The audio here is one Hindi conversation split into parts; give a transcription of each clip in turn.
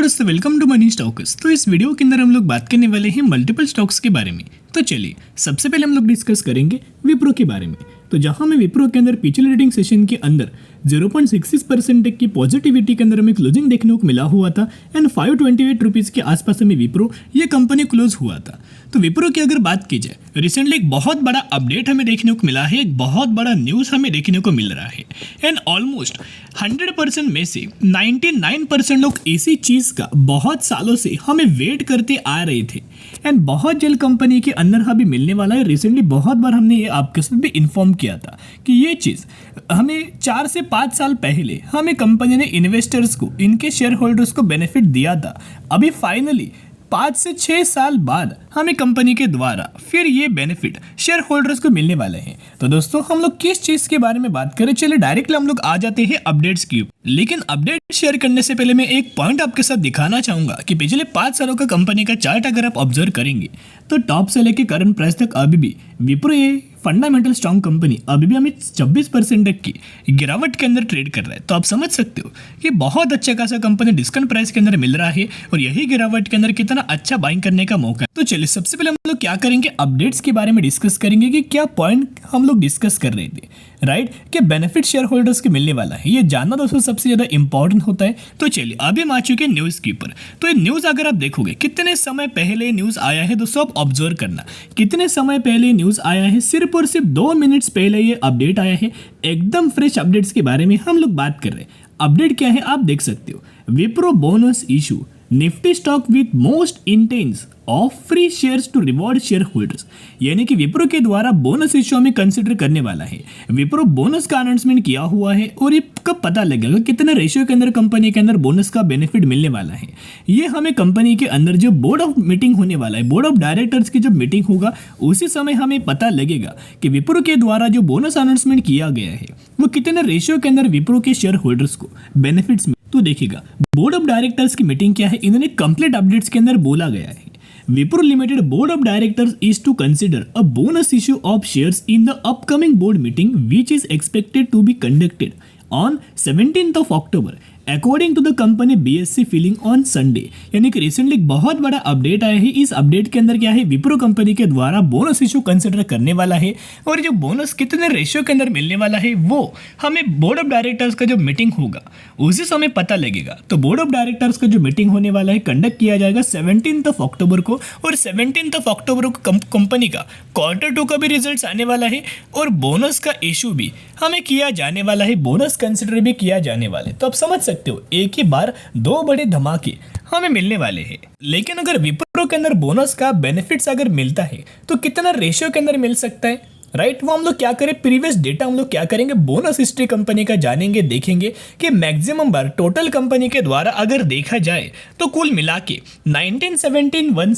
दोस्तों वेलकम टू मनी स्टॉक्स। तो इस वीडियो के अंदर हम लोग बात करने वाले हैं मल्टीपल स्टॉक्स के बारे में। तो चलिए सबसे पहले हम लोग डिस्कस करेंगे विप्रो के बारे में। तो जहां हमें विप्रो के अंदर पिछले ट्रेडिंग सेशन के अंदर 0.66% तक की पॉजिटिविटी के अंदर हमें क्लोजिंग देखने को मिला हुआ था एंड 528 रुपीज़ के आसपास हमें विप्रो ये कंपनी क्लोज हुआ था। तो विप्रो की अगर बात की जाए रिसेंटली एक बहुत बड़ा अपडेट हमें देखने को मिला है, एक बहुत बड़ा न्यूज़ हमें देखने को मिल रहा है एंड ऑलमोस्ट 100% में से 99% लोग इसी चीज़ का बहुत सालों से हमें वेट करते आ रहे थे एंड बहुत जल्द कंपनी के अंदर हमें मिलने वाला है। रिसेंटली बहुत बार हमने ये आपके साथ भी इन्फॉर्म किया था कि ये चीज़ हमें 4 से 5 साल पहले हमें कंपनी ने इन्वेस्टर्स को, इनके शेयर होल्डर्स को बेनिफिट दिया था। अभी फाइनली 5 से 6 साल बाद हमें कंपनी के द्वारा फिर ये बेनिफिट शेयर होल्डर्स को मिलने वाले हैं। तो दोस्तों हम लोग किस चीज़ के बारे में बात करें, चलिए डायरेक्टली हम लोग आ जाते हैं अपडेट्स की। लेकिन अपडेट शेयर करने से पहले मैं एक पॉइंट आपके साथ दिखाना चाहूँगा कि पिछले 5 सालों का कंपनी का चार्ट अगर आप ऑब्जर्व करेंगे तो टॉप से लेकर करंट प्राइस तक अभी भी विप्रो ये फंडामेंटल स्ट्रॉन्ग कंपनी अभी भी हमें 26% तक की गिरावट के अंदर ट्रेड कर रहा है। तो आप समझ सकते हो कि बहुत अच्छा खासा कंपनी डिस्काउंट प्राइस के अंदर मिल रहा है और यही गिरावट के अंदर कितना अच्छा बाइंग करने का मौका है। तो चलिए सबसे पहले हम लोग क्या करेंगे, अपडेट्स के बारे में डिस्कस करेंगे कि क्या पॉइंट हम लोग डिस्कस कर रहे थे, राइट, कि बेनिफिट शेयर होल्डर्स को मिलने वाला है। ये जानना दोस्तों सबसे ज़्यादा इंपॉर्टेंट होता है। तो चलिए अभी हम आ चुके हैं न्यूज़ के ऊपर। तो ये न्यूज़ अगर आप देखोगे कितने समय पहले न्यूज़ आया है दोस्तों, आप ऑब्जर्व करना कितने समय पहले न्यूज़ आया है। सिर्फ और सिर्फ 2 मिनट्स पहले ये अपडेट आया है। एकदम फ्रेश अपडेट्स के बारे में हम लोग बात कर रहे हैं। अपडेट क्या है आप देख सकते हो, Wipro bonus issue, Nifty stock with most intense of free shares to reward shareholders. यानी कि विप्रो के द्वारा बोनस इश्यू में कंसिडर करने वाला है। विप्रो बोनस का अनाउंसमेंट किया हुआ है और ये कब पता लगेगा कितने रेशियो के अंदर कंपनी के अंदर बोनस का बेनिफिट मिलने वाला है। ये हमें कंपनी के अंदर जो बोर्ड ऑफ मीटिंग होने वाला है, बोर्ड ऑफ डायरेक्टर्स की जब मीटिंग होगा उसी समय हमें पता लगेगा कि विप्रो के द्वारा जो बोनस अनाउंसमेंट किया गया है वो कितने रेशियो के अंदर विप्रो के शेयर होल्डर्स को बेनिफिट्स में। तो देखिएगा बोर्ड ऑफ डायरेक्टर्स की मीटिंग क्या है, इन्होंने कंप्लीट अपडेट्स के अंदर बोला गया है Wipro Limited Board of Directors is to consider a bonus issue of shares in the upcoming board meeting which is expected to be conducted on 17th of October according to the company BSE filing on Sunday. यानी कि रिसेंटली बहुत बड़ा अपडेट आया है। इस अपडेट के अंदर क्या है, विप्रो कंपनी के द्वारा बोनस इशू कंसिडर करने वाला है और जो बोनस कितने रेशियो के अंदर मिलने वाला है वो हमें बोर्ड ऑफ डायरेक्टर्स का जो मीटिंग होगा उसी समय पता लगेगा। तो बोर्ड ऑफ डायरेक्टर्स का जो मीटिंग होने वाला है कंडक्ट किया जाएगा 17th ऑफ अक्टूबर को और 17th ऑफ अक्टूबर को कंपनी का Q2 का भी रिजल्ट आने वाला है और बोनस का इशू भी हमें किया जाने वाला है, बोनस कंसिडर भी किया जाने वाला है। तो आप समझ सकते हो एक ही बार 2 बड़े धमाके हमें मिलने वाले हैं। लेकिन अगर विप्रो के अंदर बोनस का बेनिफिट्स अगर मिलता है तो कितना रेशियो के अंदर मिल सकता है, राइट। वो हम लोग क्या करें, प्रीवियस डेटा हम लोग क्या करेंगे, बोनस हिस्ट्री कंपनी का जानेंगे, देखेंगे कि मैक्सिमम बार टोटल कंपनी के द्वारा अगर देखा जाए तो कुल मिला के 1971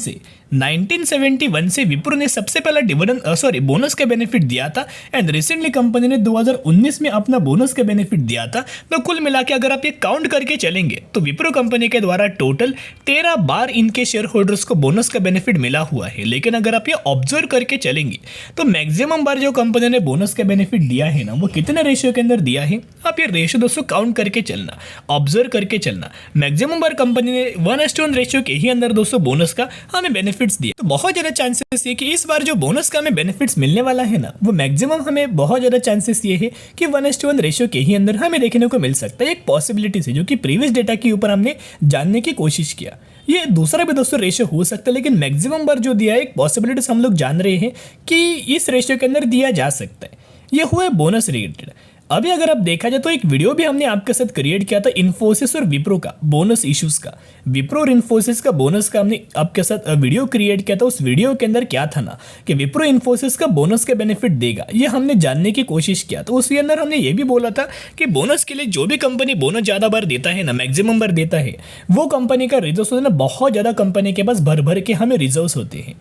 से विप्रो ने सबसे पहला डिविडेंड बोनस का बेनिफिट दिया था एंड रिसेंटली कंपनी ने 2019 में अपना बोनस का बेनिफिट दिया था। तो कुल मिला के अगर आप ये काउंट करके चलेंगे तो विप्रो कंपनी के द्वारा टोटल 13 बार इनके शेयर होल्डर्स को बोनस का बेनिफिट मिला हुआ है। लेकिन अगर आप ये ऑब्जर्व करके चलेंगे तो मैक्सिमम बार जो कंपनी ने बोनस का बेनिफिट दिया है ना वो कितने रेशियो के अंदर दिया है, आप ये रेशियो दोस्तों काउंट करके चलना, ऑब्जर्व करके चलना। मैक्सिमम बार कंपनी ने 1:1 रेशियो के ही अंदर दोस्तों बोनस का हमें बेनिफिट्स दिए। तो बहुत ज़्यादा चांसेस ये कि इस बार जो बोनस का हमें बेनिफिट्स मिलने वाला है ना वो मैक्सिमम हमें बहुत ज़्यादा चांसेस ये है कि 1:1 रेशियो के ही अंदर हमें देखने को मिल सकता है। एक पॉसिबिलिटी है जो कि प्रीवियस डेटा के ऊपर हमने जानने की कोशिश किया। ये दूसरा भी दोस्तों रेशियो हो सकता है लेकिन मैक्सिमम बार जो दिया है एक पॉसिबिलिटीज हम लोग जान रहे हैं कि इस रेशियो के अंदर दिया जा सकता है। ये हुआ बोनस रिलेटेड। अभी अगर आप देखा जाए तो एक वीडियो भी हमने आपके साथ क्रिएट किया था इन्फोसिस और विप्रो का बोनस इश्यूज का। विप्रो और इन्फोसिस का बोनस का हमने आपके साथ वीडियो क्रिएट किया था। उस वीडियो के अंदर क्या था ना कि विप्रो इन्फोसिस का बोनस का बेनिफिट देगा, ये हमने जानने की कोशिश किया। तो उसके अंदर हमने ये भी बोला था कि बोनस के लिए जो भी कंपनी बोनस ज़्यादा बार देता है ना, मैक्सिमम बार देता है, वो कंपनी का रिजर्व होता है ना, बहुत ज़्यादा कंपनी के पास भर भर के हमें रिजर्व्स होते हैं।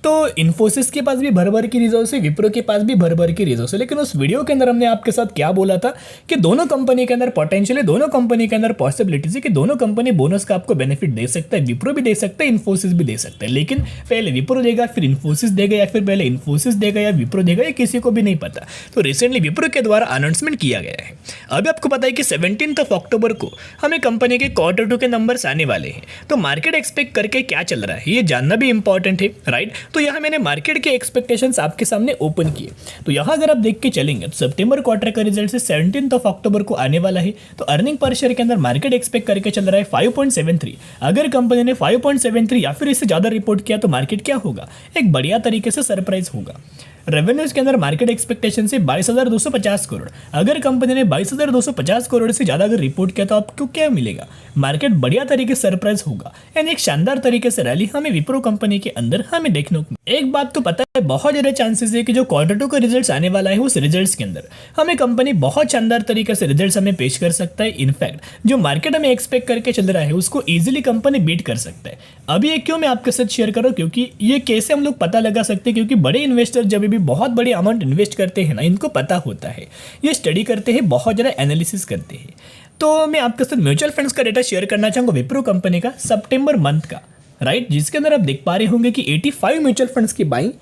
तो इन्फोसिस के पास भी भर भर की रिजोर्स है, विप्रो के पास भी भर भर की रिजोर्स है। लेकिन उस वीडियो के अंदर हमने आपके साथ क्या बोला था कि दोनों कंपनी के अंदर पोटेंशियल है, दोनों कंपनी के अंदर पॉसिबिलिटीज है कि दोनों कंपनी बोनस का आपको बेनिफिट दे सकता है। विप्रो भी दे सकता है, इन्फोसिस भी दे सकता है, लेकिन पहले विप्रो देगा फिर इन्फोसिस देगा, या फिर पहले इन्फोसिस देगा या विप्रो देगा, ये किसी को भी नहीं पता। तो रिसेंटली विप्रो के द्वारा अनाउंसमेंट किया गया है। अभी आपको पता है कि 17 अक्टूबर को हमें कंपनी के Q2 के नंबर्स आने वाले हैं। तो मार्केट एक्सपेक्ट करके क्या चल रहा है ये जानना भी इंपॉर्टेंट है, राइट। तो यहाँ मैंने मार्केट के एक्सपेक्टेशंस आपके सामने ओपन किए। तो यहाँ अगर आप देख के चलेंगे तो सितंबर क्वार्टर का रिजल्ट 17 अक्टूबर को आने वाला है। तो अर्निंग पर शेयर के अंदर मार्केट एक्सपेक्ट करके चल रहा है 5.73। अगर कंपनी ने 5.73 या फिर इससे ज़्यादा रिपोर्ट किया तो मार्केट क्या होगा, एक बढ़िया तरीके से सरप्राइज होगा। रेवेन्यूज के अंदर मार्केट एक्सपेक्टेशन से 22,250 करोड़। अगर कंपनी ने 22,250 करोड़ से ज़्यादा अगर रिपोर्ट किया तो आपको क्या मिलेगा, मार्केट बढ़िया तरीके से सरप्राइज होगा। यानी एक शानदार तरीके से रैली हमें विप्रो कंपनी के अंदर हमें देखने को। एक बात तो पता है, बहुत ज़्यादा चांसेस है कि जो Q2 का रिजल्ट आने वाला है उस रिजल्ट के अंदर हमें कंपनी बहुत शानदार तरीके से रिजल्ट हमें पेश कर सकता है। इनफैक्ट जो मार्केट हमें एक्सपेक्ट करके चल रहा है उसको ईजिली कंपनी बीट कर सकता है। अभी ये क्यों मैं आपके साथ शेयर कर रहा हूँ, क्योंकि ये कैसे हम लोग पता लगा सकते हैं, क्योंकि बड़े इन्वेस्टर जब भी बहुत बड़ी अमाउंट इन्वेस्ट करते हैं ना, इनको पता होता है, ये स्टडी करते हैं, बहुत ज़्यादा एनालिसिस करते हैं। तो मैं आपके साथ म्यूचुअल फंड्स का डेटा शेयर करना चाहूँगा विप्रो कंपनी का सितंबर मंथ का, राइट, जिसके अंदर आप देख पा रहे होंगे कि 85 म्यूचुअल फंड्स की बाइंग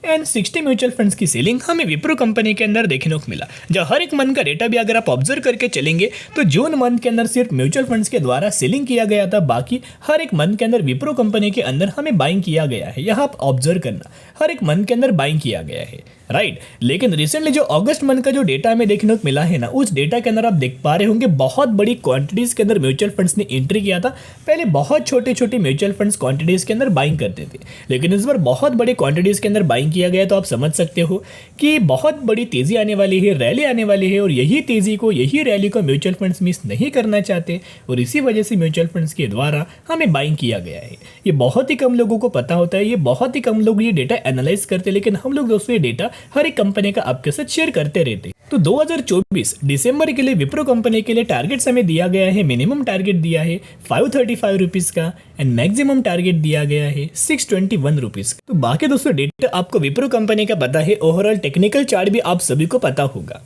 एंड 60 म्यूचुअल फंड्स की सेलिंग हमें विप्रो कंपनी के अंदर देखने को मिला। जो हर एक मंथ का डेटा भी अगर आप ऑब्जर्व करके चलेंगे तो जून मंथ के अंदर सिर्फ म्यूचुअल फंड्स के द्वारा सेलिंग किया गया था, बाकी हर एक मंथ के अंदर विप्रो कंपनी के अंदर हमें बाइंग किया गया है। यहाँ आप ऑब्जर्व करना, हर एक मंथ के अंदर बाइंग किया गया है, राइट। लेकिन रिसेंटली जो अगस्त मंथ का जो डेटा हमें देखने को मिला है ना, उस डेटा के अंदर आप देख पा रहे होंगे बहुत बड़ी क्वांटिटीज के अंदर म्यूचुअल फंड्स ने एंट्री किया था। पहले बहुत छोटे छोटे म्यूचुअल फंड्स क्वांटिटीज के अंदर बाइंग करते थे, लेकिन इस बार बहुत बड़ी क्वांटिटीज के अंदर बाइंग किया गया। तो आप समझ सकते हो कि बहुत बड़ी तेजी आने वाली है, रैली आने वाली है, और यही तेजी को, यही रैली को म्यूचुअल फंड्स मिस नहीं करना चाहते, और इसी वजह से म्यूचुअल फंड्स के द्वारा हमें बाइंग किया गया है। ये बहुत ही कम लोगों को पता होता है, ये बहुत ही कम लोग ये डेटा एनालाइज करते हैं, लेकिन हम लोग दोस्तों ये डेटा हर एक कंपनी का आपके साथ शेयर करते रहते हैं। तो 2024 दिसंबर के लिए विप्रो कंपनी के लिए टारगेट्स हमें दिया गया है। मिनिमम टारगेट दिया है 535 रुपीज का एंड मैक्सिमम टारगेट दिया गया है 621 रुपीज। तो बाकी दोस्तों डेटा आपको विप्रो कंपनी का पता है, ओवरऑल टेक्निकल चार्ट भी आप सभी को पता होगा,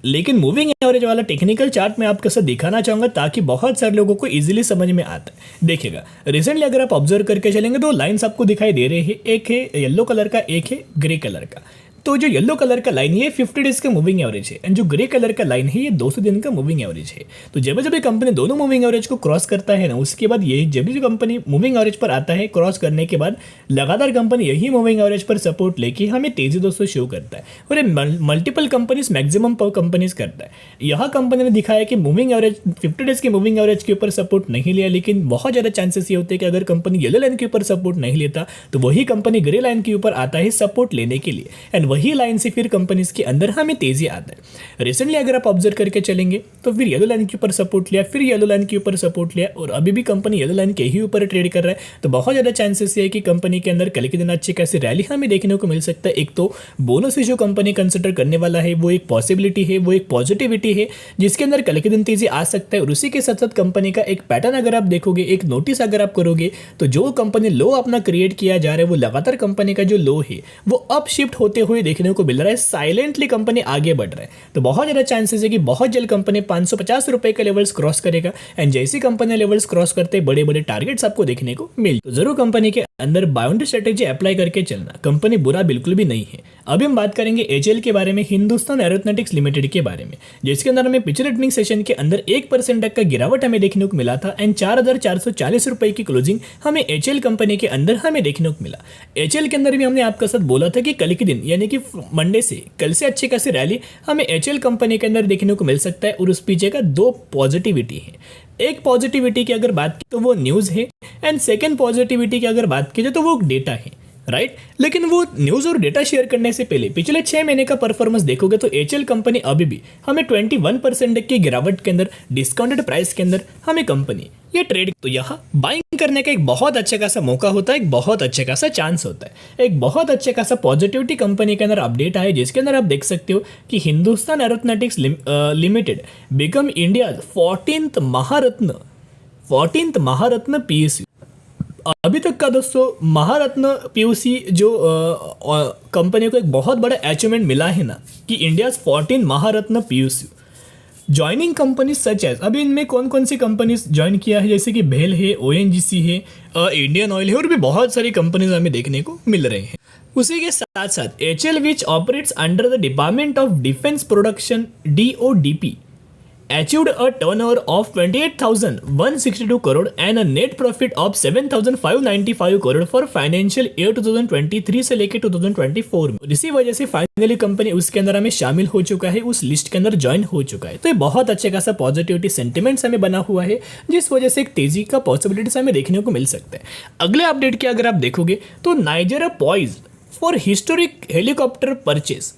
लेकिन मूविंग एवरेज वाला टेक्निकल चार्ट मैं आपके साथ दिखाना चाहूंगा ताकि बहुत सारे लोगों को इजीली समझ में आता है। देखिएगा, रिसेंटली अगर आप ऑब्जर्व करके चलेंगे तो लाइंस आपको दिखाई दे रहे हैं, एक है येलो कलर का, एक है ग्रे कलर का। तो जो येलो कलर का लाइन ये 50 डेज का मूविंग एवरेज है, एंड जो ग्रे कलर का लाइन है ये 200 दिन का मूविंग एवरेज है। तो जब जब कंपनी दोनों मूविंग एवरेज को क्रॉस करता है ना, उसके बाद ये जब भी कंपनी मूविंग एवरेज पर आता है, क्रॉस करने के बाद लगातार कंपनी यही मूविंग एवरेज पर सपोर्ट लेके हमें तेजी दोस्तों शो करता है, और ये मल्टीपल कंपनीज, मैक्सिमम कंपनीज करता है। यहाँ कंपनी ने दिखाया कि मूविंग एवरेज 50 डेज के मूविंग एवरेज के ऊपर सपोर्ट नहीं लिया, लेकिन बहुत ज़्यादा चांसेस ये होते हैं कि अगर कंपनी येलो लाइन के ऊपर सपोर्ट नहीं लेता तो वही कंपनी ग्रे लाइन के ऊपर आता है सपोर्ट लेने के लिए, एंड वही लाइन से फिर कंपनीज के अंदर हमें तेजी आता है। रिसेंटली अगर आप ऑब्जर्व करके चलेंगे तो फिर येलो लाइन के ऊपर सपोर्ट लिया, फिर येलो लाइन के ऊपर सपोर्ट लिया, और अभी भी कंपनी येलो लाइन के ही ऊपर ट्रेड कर रहा है। तो बहुत ज़्यादा चांसेस है कि कंपनी के अंदर कल के दिन अच्छी खासी रैली हमें देखने को मिल सकता है। एक तो बोनस इशू कंपनी कंसिडर करने वाला है, वो एक पॉसिबिलिटी है, वो एक पॉजिटिविटी है जिसके अंदर कल के दिन तेजी आ सकता है। और उसी के साथ साथ कंपनी का एक पैटर्न अगर आप देखोगे, एक नोटिस अगर आप करोगे, तो जो कंपनी लो अपना क्रिएट किया जा रहा है वो लगातार कंपनी का जो लो है वो अप शिफ्ट होते हुए देखने को मिल रहा है, साइलेंटली कंपनी आगे बढ़ रहा है। तो बहुत ज़्यादा चांसेस है कि बहुत जल्द कंपनी 550 रुपए के लेवल्स क्रॉस करेगा, एंड जैसी कंपनी लेवल्स क्रॉस करते बड़े बड़े टारगेट्स आपको देखने को मिल। तो जरूर कंपनी के अंदर बाउंड्री स्ट्रेटेजी अप्लाई करके चलना, कंपनी बुरा बिल्कुल भी नहीं है। अभी हम बात करेंगे एचएल के बारे में, हिंदुस्तान एरोनॉटिक्स लिमिटेड के बारे में, जिसके अंदर हमें पिछले ट्रेडिंग सेशन के अंदर 1% तक का गिरावट हमें देखने को मिला था, एंड 4,440 रुपए की क्लोजिंग हमें एचएल कंपनी के अंदर हमें देखने को मिला। एचएल के अंदर भी हमने आपके साथ बोला था कि कल के दिन यानी कि मंडे से, कल से अच्छी खासी रैली हमें एचएल कंपनी के अंदर देखने को मिल सकता है। और उस पीछे का दो पॉजिटिविटी है। एक पॉजिटिविटी की अगर बात की तो वो न्यूज़ है, एंड सेकेंड पॉजिटिविटी की अगर बात की जाए तो वो डेटा है, राइट। लेकिन वो न्यूज़ और डेटा शेयर करने से पहले पिछले 6 महीने का परफॉर्मेंस देखोगे तो एचएल कंपनी अभी भी हमें 21% की गिरावट के अंदर, डिस्काउंटेड प्राइस के अंदर हमें कंपनी ये ट्रेड, तो यहाँ बाइंग करने का एक बहुत अच्छा खासा मौका होता है, एक बहुत अच्छा खासा चांस होता है, एक बहुत अच्छा खासा पॉजिटिविटी कंपनी के अंदर अपडेट आए, जिसके अंदर आप देख सकते हो कि Hindustan aeronautics limited become India 14th महारत्न PSU। अभी तक का दोस्तों महारत्न पीयूसी जो कंपनी को एक बहुत बड़ा अचीवमेंट मिला है ना कि India 14 Maharatna PSU joining company such as, अभी इनमें कौन कौन सी कंपनीज ज्वाइन किया है, जैसे कि भेल है, ओएनजीसी है, इंडियन ऑयल है और भी बहुत सारी कंपनीज हमें देखने को मिल रही हैं। उसी के साथ साथ HL which operates under the department of defence production DODP achieved a turnover of 28,162 crore and a net profit of 7,595 crore for financial year 2023 से लेकर 2024 में। इसी वजह से फाइनली कंपनी उसके अंदर हमें शामिल हो चुका है, उस लिस्ट के अंदर ज्वाइन हो चुका है। तो ये बहुत अच्छे खासा पॉजिटिविटी सेंटिमेंट्स हमें बना हुआ है, जिस वजह से एक तेजी का पॉसिबिलिटीज हमें देखने को मिल सकता है। अगले अपडेट की अगर आप देखोगे तो Nigeria poised for historic helicopter purchase,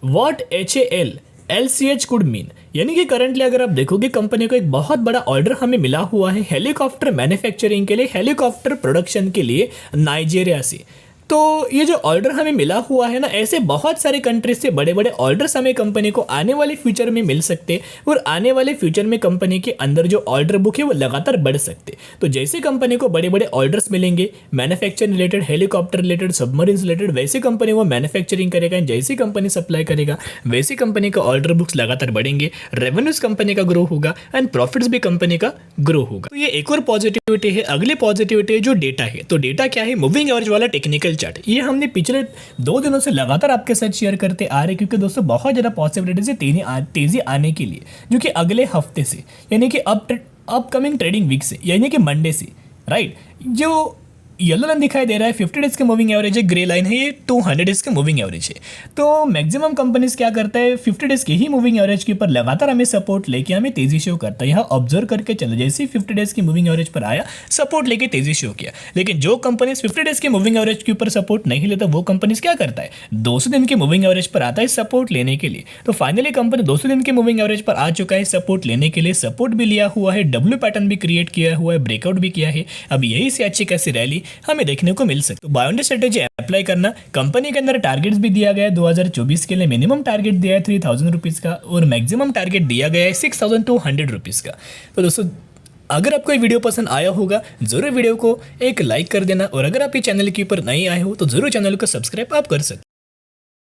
what HAL LCH could mean, यानी कि करंटली अगर आप देखोगे कंपनी को एक बहुत बड़ा ऑर्डर हमें मिला हुआ है हेलीकॉप्टर मैन्युफैक्चरिंग के लिए, हेलीकॉप्टर प्रोडक्शन के लिए नाइजीरिया से। तो ये जो ऑर्डर हमें मिला हुआ है ना, ऐसे बहुत सारे कंट्रीज से बड़े बड़े ऑर्डर्स हमें कंपनी को आने वाले फ्यूचर में मिल सकते हैं और आने वाले फ्यूचर में कंपनी के अंदर जो ऑर्डर बुक है वो लगातार बढ़ सकते। तो जैसे कंपनी को बड़े बड़े ऑर्डर्स मिलेंगे manufacturing related, helicopter related, submarine related, वैसे कंपनी वो मैन्युफैक्चरिंग करेगा, जैसी कंपनी सप्लाई करेगा वैसी कंपनी का ऑर्डर बुक्स लगातार बढ़ेंगे, रेवेन्यूज कंपनी का ग्रो होगा एंड प्रॉफिट्स भी कंपनी का ग्रो होगा। तो ये एक और पॉजिटिविटी है। अगली पॉजिटिविटी है जो डेटा है। तो डेटा क्या है? मूविंग एवरेज वाला टेक्निकल चार्ट। ये हमने पिछले 2 दिनों से लगातार आपके साथ शेयर करते आ रहे, क्योंकि दोस्तों बहुत ज़्यादा पॉसिबिलिटीज है तेजी आने के लिए, जो कि अगले हफ्ते से यानी कि अपकमिंग ट्रेडिंग वीक से, यानी कि मंडे से, राइट। जो येलो लाइन दिखाई दे रहा है 50 डेज का मूविंग एवरेज है, ग्रे लाइन है ये 200 डेज का मूविंग एवरेज है। तो मैक्सिमम कंपनीज क्या करता है 50 डेज के ही मूविंग एवरेज के ऊपर लगातार हमें सपोर्ट लेके हमें तेजी शो करता है। यहाँ ऑब्जर्व करके चलो, जैसे 50 डेज की मूविंग एवरेज पर आया सपोर्ट लेके तेजी शो किया। लेकिन जो कंपनीज 50 डेज के मूविंग एवरेज के ऊपर सपोर्ट नहीं लेता वो कंपनीज क्या करता है 200 दिन के मूविंग एवरेज पर आता है सपोर्ट लेने के लिए। तो फाइनली कंपनी 200 दिन के मूविंग एवरेज पर आ चुका है सपोर्ट लेने के लिए, सपोर्ट भी लिया हुआ है, डब्ल्यू पैटर्न भी क्रिएट किया हुआ है, ब्रेकआउट भी किया है। अब यही से अच्छी खासी रैली हमें देखने को मिल सकती है। बाय ऑन स्ट्रेटेजी अप्लाई करना। कंपनी के अंदर टारगेट्स भी दिया गया है 2024 के लिए। मिनिमम टारगेट दिया है 3000 रुपीज़ का और मैक्सिमम टारगेट दिया गया है 6200 रुपीज़ का। तो दोस्तों अगर आपको ये वीडियो पसंद आया होगा जरूर वीडियो को एक लाइक कर देना, और अगर आप ये चैनल के ऊपर नए आए हो तो जरूर चैनल को सब्सक्राइब आप कर सकते हैं।